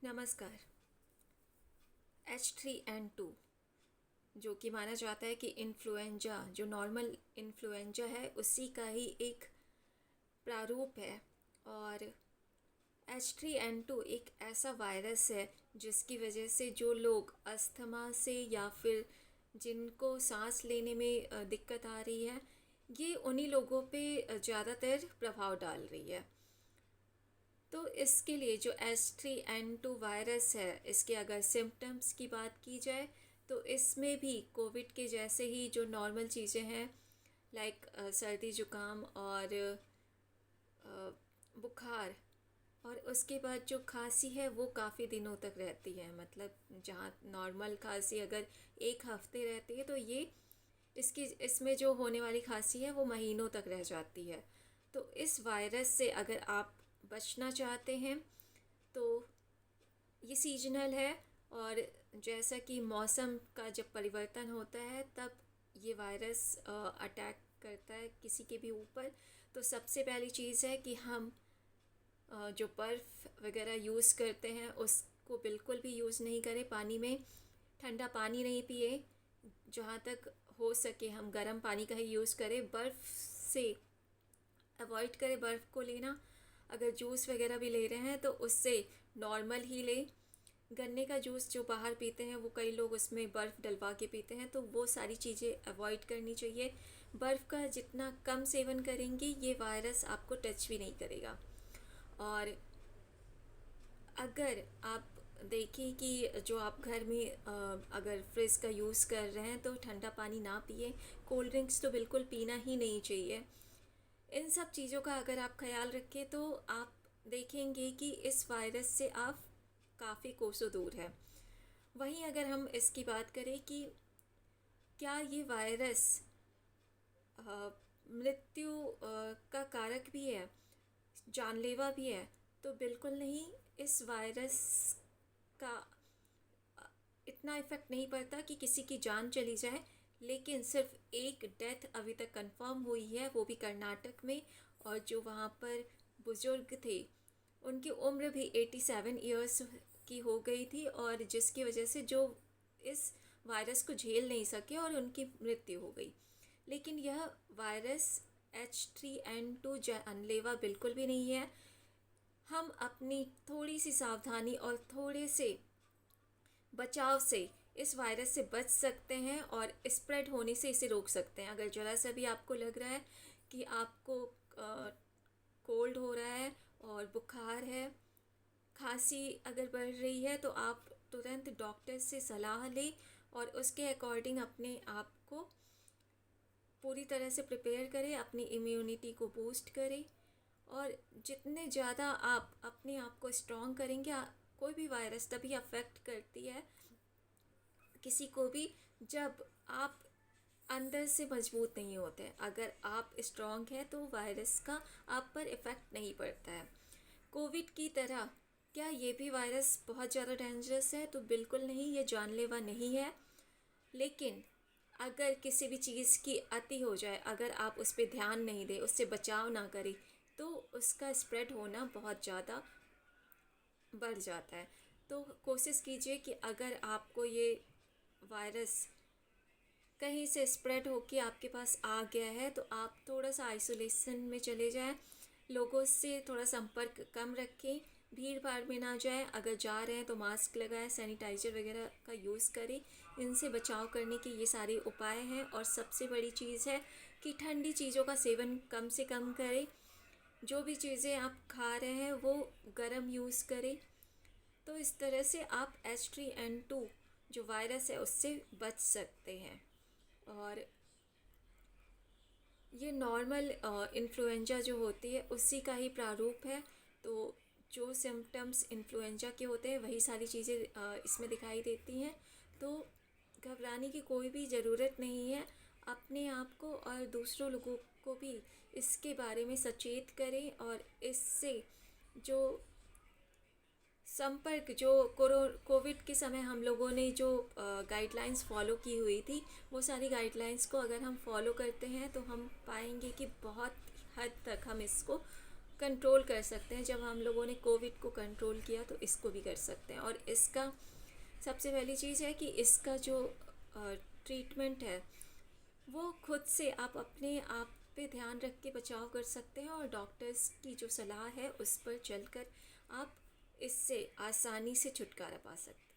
नमस्कार। H3N2 जो कि माना जाता है कि इन्फ्लुएंजा जो नॉर्मल इन्फ्लुएंजा है उसी का ही एक प्रारूप है। और H3N2 एक ऐसा वायरस है जिसकी वजह से जो लोग अस्थमा से या फिर जिनको सांस लेने में दिक्कत आ रही है, ये उन्हीं लोगों पे ज़्यादातर प्रभाव डाल रही है। तो इसके लिए जो H3N2 वायरस है, इसके अगर सिम्टम्स की बात की जाए तो इसमें भी कोविड के जैसे ही जो नॉर्मल चीज़ें हैं, लाइक सर्दी जुकाम और बुखार, और उसके बाद जो खांसी है वो काफ़ी दिनों तक रहती है। मतलब जहाँ नॉर्मल खांसी अगर एक हफ्ते रहती है, तो ये इसकी इसमें जो होने वाली खांसी है वो महीनों तक रह जाती है। तो इस वायरस से अगर आप बचना चाहते हैं तो ये सीजनल है, और जैसा कि मौसम का जब परिवर्तन होता है तब ये वायरस अटैक करता है किसी के भी ऊपर। तो सबसे पहली चीज़ है कि हम जो बर्फ़ वगैरह यूज़ करते हैं उसको बिल्कुल भी यूज़ नहीं करें पानी में। ठंडा पानी नहीं पिए, जहाँ तक हो सके हम गर्म पानी का ही यूज़ करें। बर्फ़ से अवॉइड करें बर्फ़ को लेना। अगर जूस वगैरह भी ले रहे हैं तो उससे नॉर्मल ही लें। गन्ने का जूस जो बाहर पीते हैं वो कई लोग उसमें बर्फ़ डलवा के पीते हैं, तो वो सारी चीज़ें अवॉइड करनी चाहिए। बर्फ़ का जितना कम सेवन करेंगे ये वायरस आपको टच भी नहीं करेगा। और अगर आप देखें कि जो आप घर में अगर फ्रिज का यूज़ कर रहे हैं तो ठंडा पानी ना पिए। कोल्ड ड्रिंक्स तो बिल्कुल पीना ही नहीं चाहिए। इन सब चीज़ों का अगर आप ख्याल रखें तो आप देखेंगे कि इस वायरस से आप काफ़ी कोसों दूर है। वहीं अगर हम इसकी बात करें कि क्या ये वायरस मृत्यु का कारक भी है, जानलेवा भी है, तो बिल्कुल नहीं। इस वायरस का इतना इफ़ेक्ट नहीं पड़ता कि किसी की जान चली जाए, लेकिन सिर्फ एक डेथ अभी तक कंफर्म हुई है, वो भी कर्नाटक में। और जो वहाँ पर बुज़ुर्ग थे उनकी उम्र भी 87 ईयर्स की हो गई थी, और जिसकी वजह से जो इस वायरस को झेल नहीं सके और उनकी मृत्यु हो गई। लेकिन यह वायरस H3N2 जानलेवा बिल्कुल भी नहीं है। हम अपनी थोड़ी सी सावधानी और थोड़े से बचाव से इस वायरस से बच सकते हैं और स्प्रेड होने से इसे रोक सकते हैं। अगर ज़रा सा भी आपको लग रहा है कि आपको कोल्ड हो रहा है और बुखार है, खांसी अगर बढ़ रही है, तो आप तुरंत डॉक्टर से सलाह लें और उसके अकॉर्डिंग अपने आप को पूरी तरह से प्रिपेयर करें, अपनी इम्यूनिटी को बूस्ट करें। और जितने ज़्यादा आप अपने आप को स्ट्रॉन्ग करेंगे, कोई भी वायरस तभी अफेक्ट करती है किसी को भी जब आप अंदर से मजबूत नहीं होते। अगर आप स्ट्रॉन्ग हैं तो वायरस का आप पर इफ़ेक्ट नहीं पड़ता है। कोविड की तरह क्या ये भी वायरस बहुत ज़्यादा डेंजरस है? तो बिल्कुल नहीं, ये जानलेवा नहीं है। लेकिन अगर किसी भी चीज़ की अति हो जाए, अगर आप उस पर ध्यान नहीं दें, उससे बचाव ना करें, तो उसका स्प्रेड होना बहुत ज़्यादा बढ़ जाता है। तो कोशिश कीजिए कि अगर आपको ये वायरस कहीं से स्प्रेड होके आपके पास आ गया है तो आप थोड़ा सा आइसोलेशन में चले जाएं, लोगों से थोड़ा संपर्क कम रखें, भीड़ भाड़ में ना जाएं। अगर जा रहे हैं तो मास्क लगाएं, सैनिटाइज़र वगैरह का यूज़ करें। इनसे बचाव करने के ये सारे उपाय हैं। और सबसे बड़ी चीज़ है कि ठंडी चीज़ों का सेवन कम से कम करें। जो भी चीज़ें आप खा रहे हैं वो गर्म यूज़ करें। तो इस तरह से आप H3N2 जो वायरस है उससे बच सकते हैं। और ये नॉर्मल इन्फ्लुएंजा जो होती है उसी का ही प्रारूप है। तो जो सिम्टम्स इन्फ्लुएंजा के होते हैं वही सारी चीज़ें इसमें दिखाई देती हैं। तो घबराने की कोई भी ज़रूरत नहीं है। अपने आप को और दूसरों लोगों को भी इसके बारे में सचेत करें। और इससे जो संपर्क जो कोविड के समय हम लोगों ने जो गाइडलाइंस फॉलो की हुई थी, वो सारी गाइडलाइंस को अगर हम फॉलो करते हैं तो हम पाएंगे कि बहुत हद तक हम इसको कंट्रोल कर सकते हैं। जब हम लोगों ने कोविड को कंट्रोल किया तो इसको भी कर सकते हैं। और इसका सबसे पहली चीज़ है कि इसका जो ट्रीटमेंट है वो खुद से आप अपने आप पे ध्यान रख के बचाव कर सकते हैं, और डॉक्टर्स की जो सलाह है उस पर चलकर आप इससे आसानी से छुटकारा पा सकते हैं।